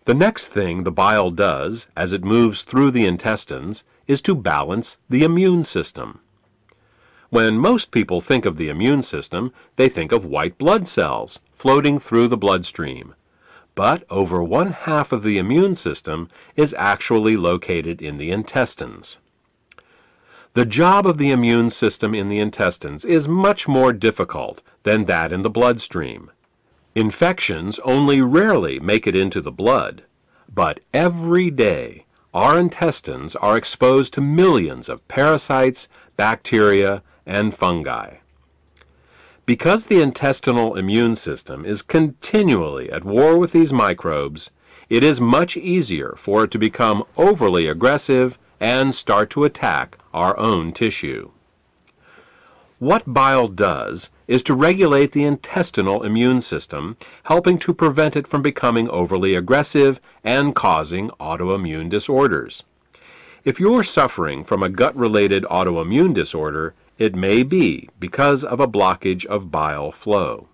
The next thing the bile does as it moves through the intestines is to balance the immune system. When most people think of the immune system, they think of white blood cells floating through the bloodstream. But over 1/2 of the immune system is actually located in the intestines. The job of the immune system in the intestines is much more difficult than that in the bloodstream. Infections only rarely make it into the blood, but every day our intestines are exposed to millions of parasites, bacteria, and fungi. Because the intestinal immune system is continually at war with these microbes, it is much easier for it to become overly aggressive and start to attack our own tissue. What bile does is to regulate the intestinal immune system, helping to prevent it from becoming overly aggressive and causing autoimmune disorders. If you're suffering from a gut-related autoimmune disorder, it may be because of a blockage of bile flow.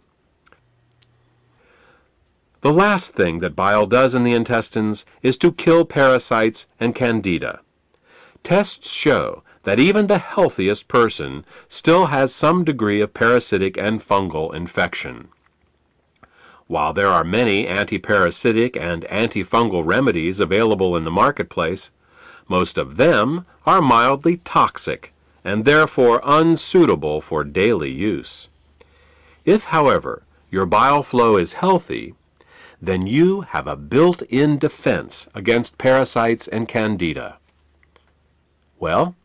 The last thing that bile does in the intestines is to kill parasites and candida. Tests show that even the healthiest person still has some degree of parasitic and fungal infection. While there are many antiparasitic and antifungal remedies available in the marketplace, most of them are mildly toxic and therefore unsuitable for daily use. If, however, your bile flow is healthy, then you have a built-in defense against parasites and candida. Well,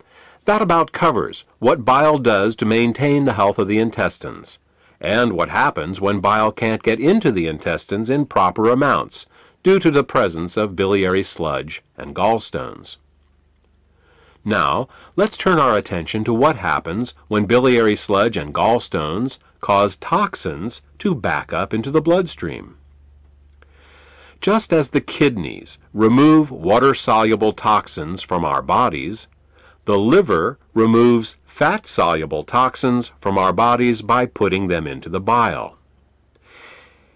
that about covers what bile does to maintain the health of the intestines, and what happens when bile can't get into the intestines in proper amounts due to the presence of biliary sludge and gallstones. Now, let's turn our attention to what happens when biliary sludge and gallstones cause toxins to back up into the bloodstream. Just as the kidneys remove water-soluble toxins from our bodies, the liver removes fat-soluble toxins from our bodies by putting them into the bile.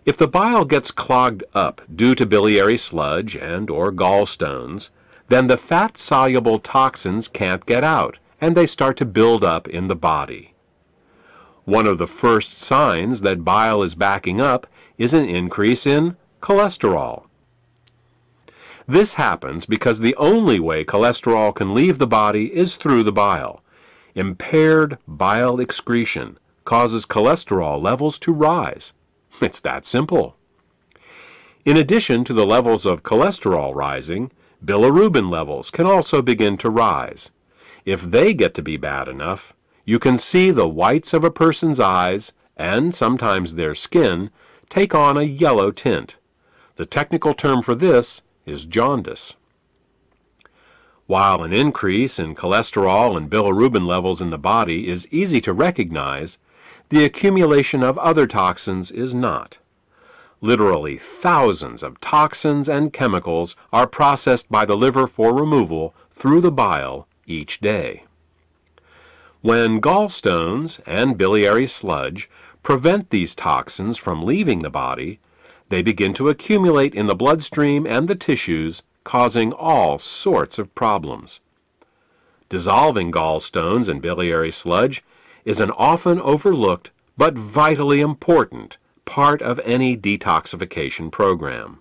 If the bile gets clogged up due to biliary sludge and/or gallstones, then the fat-soluble toxins can't get out, and they start to build up in the body. One of the first signs that bile is backing up is an increase in cholesterol. This happens because the only way cholesterol can leave the body is through the bile. Impaired bile excretion causes cholesterol levels to rise. It's that simple. In addition to the levels of cholesterol rising, bilirubin levels can also begin to rise. If they get to be bad enough, you can see the whites of a person's eyes, and sometimes their skin, take on a yellow tint. The technical term for this is jaundice. While an increase in cholesterol and bilirubin levels in the body is easy to recognize, the accumulation of other toxins is not. Literally thousands of toxins and chemicals are processed by the liver for removal through the bile each day. When gallstones and biliary sludge prevent these toxins from leaving the body, they begin to accumulate in the bloodstream and the tissues, causing all sorts of problems. Dissolving gallstones and biliary sludge is an often overlooked but vitally important part of any detoxification program.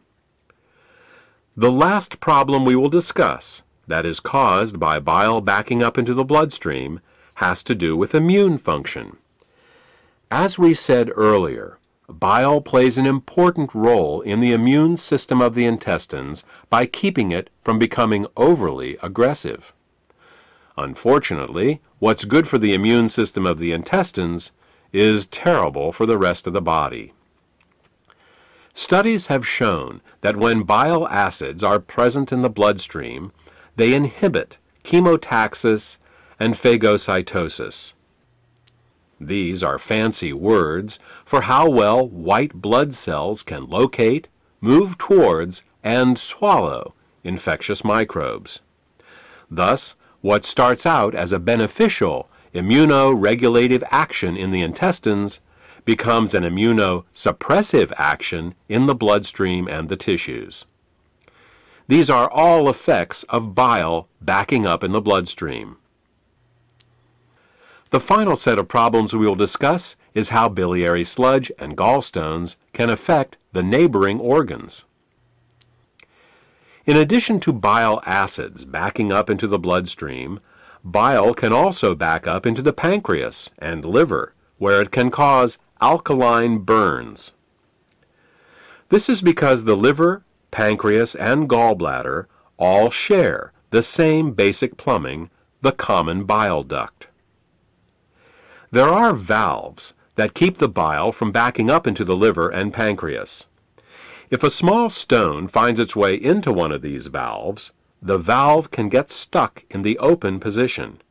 The last problem we will discuss, that is caused by bile backing up into the bloodstream, has to do with immune function. As we said earlier, bile plays an important role in the immune system of the intestines by keeping it from becoming overly aggressive. Unfortunately, what's good for the immune system of the intestines is terrible for the rest of the body. Studies have shown that when bile acids are present in the bloodstream, they inhibit chemotaxis and phagocytosis. These are fancy words for how well white blood cells can locate, move towards, and swallow infectious microbes. Thus, what starts out as a beneficial immunoregulative action in the intestines becomes an immunosuppressive action in the bloodstream and the tissues. These are all effects of bile backing up in the bloodstream. The final set of problems we will discuss is how biliary sludge and gallstones can affect the neighboring organs. In addition to bile acids backing up into the bloodstream, bile can also back up into the pancreas and liver, where it can cause alkaline burns. This is because the liver, pancreas, and gallbladder all share the same basic plumbing, the common bile duct. There are valves that keep the bile from backing up into the liver and pancreas. If a small stone finds its way into one of these valves, the valve can get stuck in the open position.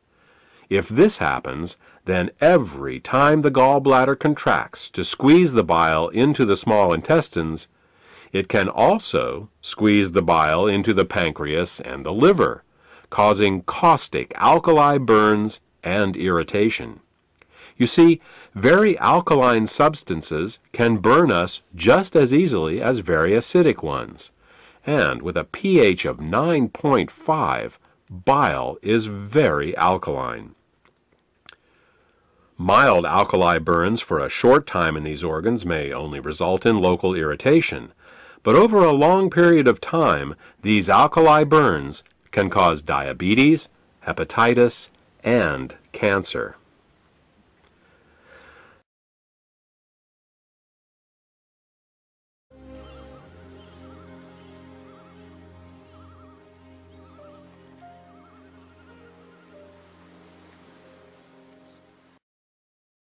If this happens, then every time the gallbladder contracts to squeeze the bile into the small intestines, it can also squeeze the bile into the pancreas and the liver, causing caustic alkali burns and irritation. You see, very alkaline substances can burn us just as easily as very acidic ones. And with a pH of 9.5, bile is very alkaline. Mild alkali burns for a short time in these organs may only result in local irritation, but over a long period of time, these alkali burns can cause diabetes, hepatitis, and cancer.